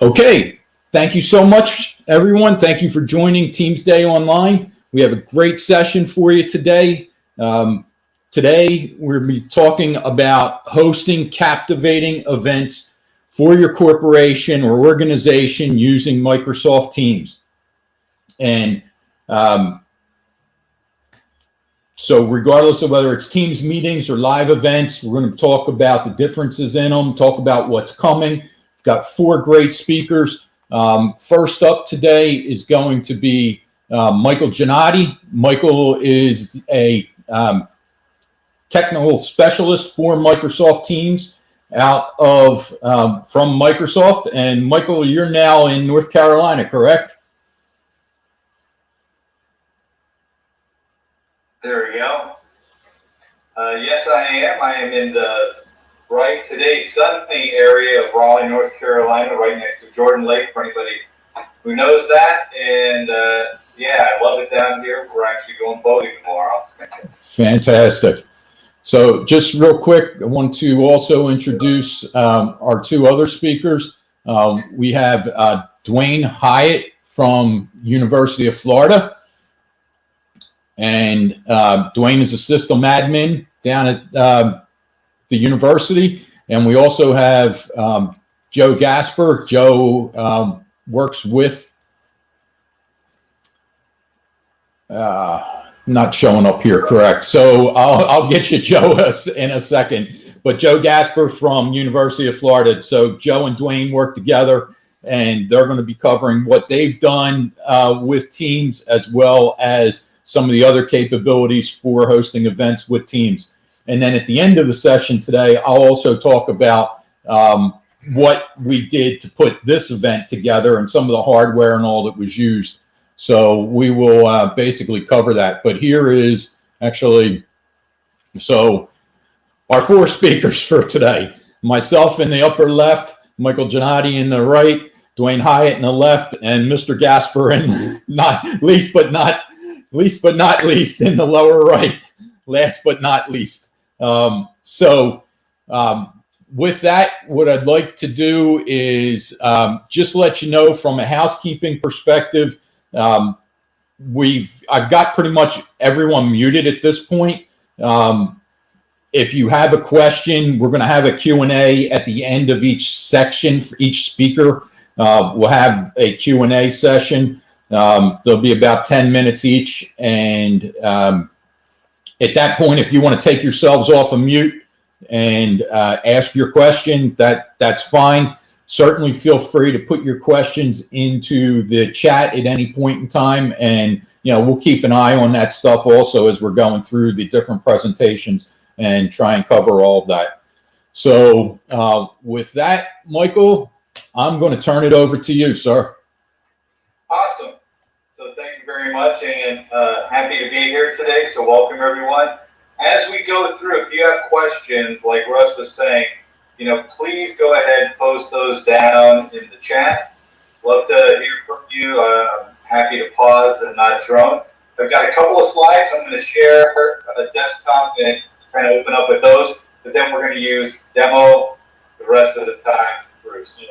Okay, thank you so much, everyone. Thank you for joining Teams Day Online. We have a great session for you today. Today, we're going to be talking about hosting captivating events for your corporation or organization using Microsoft Teams. And so regardless of whether it's Teams meetings or live events, we're going to talk about the differences in them, talk about what's coming. We've got 4 great speakers. First up today is going to be Michael Gannotti. Michael is a technical specialist for Microsoft Teams out of from Microsoft. And Michael, you're now in North Carolina, correct? There we go. Yes, I am. I am in the today sunny area of Raleigh, North Carolina, right next to Jordan Lake, for anybody who knows that. And yeah, I love it down here. We're actually going boating tomorrow. Fantastic. So just real quick, I want to also introduce our 2 other speakers. We have Dwayne Hyatt from University of Florida. And Dwayne is a system admin down at the university. And we also have Joe Gasper. Joe works with, not showing up here, correct. So I'll get you Joe in a second. But Joe Gasper from University of Florida. So Joe and Dwayne work together, and they're going to be covering what they've done with Teams, as well as some of the other capabilities for hosting events with Teams. And then at the end of the session today, I'll also talk about what we did to put this event together and some of the hardware and all that was used. So we will basically cover that. But here is actually, so our 4 speakers for today. Myself in the upper left, Michael Gannotti in the right, Dwayne Hyatt in the left, and Mr. Gasper in least but not least in the lower right. Last but not least. With that, what I'd like to do is just let you know from a housekeeping perspective, I've got pretty much everyone muted at this point. If you have a question, we're going to have a Q&A at the end of each section for each speaker. We'll have a Q&A session. There'll be about 10 minutes each. And at that point, if you want to take yourselves off of mute and ask your question, that's fine. Certainly feel free to put your questions into the chat at any point in time. And, we'll keep an eye on that stuff also as we're going through the different presentations and try and cover all of that. So with that, Michael, I'm going to turn it over to you, sir. Awesome. So thank you very much, and happy to be here today. So welcome, everyone. As we go through, if you have questions, like Russ was saying, please go ahead and post those down in the chat. Love to hear from you. I'm happy to pause and not drone. I've got a couple of slides. I'm going to share a desktop and kind of open up with those, but then we're going to use demo the rest of the time through. So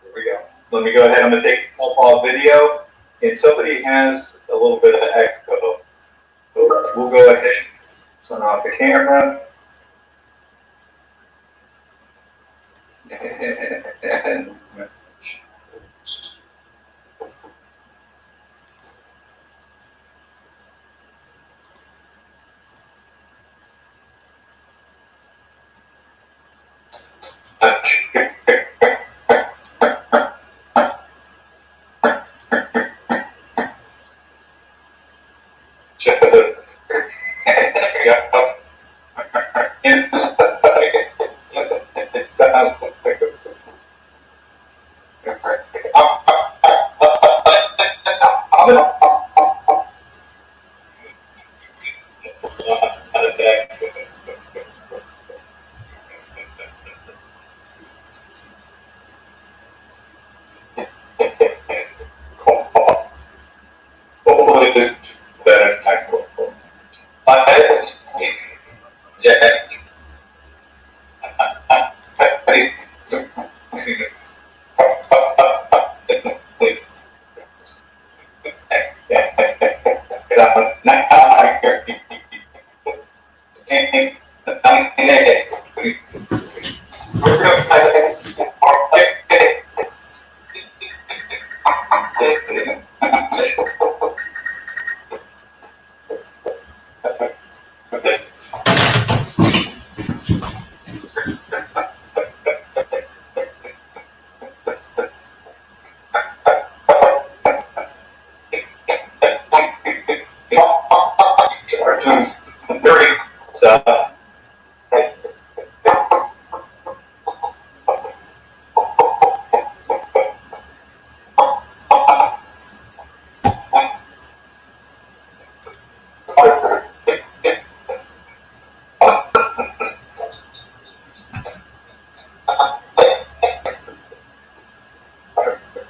here we go. Let me go ahead. I'm going to take myself off video, and somebody has a little bit of echo. So we'll go ahead, turn off the camera. And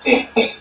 Thank you.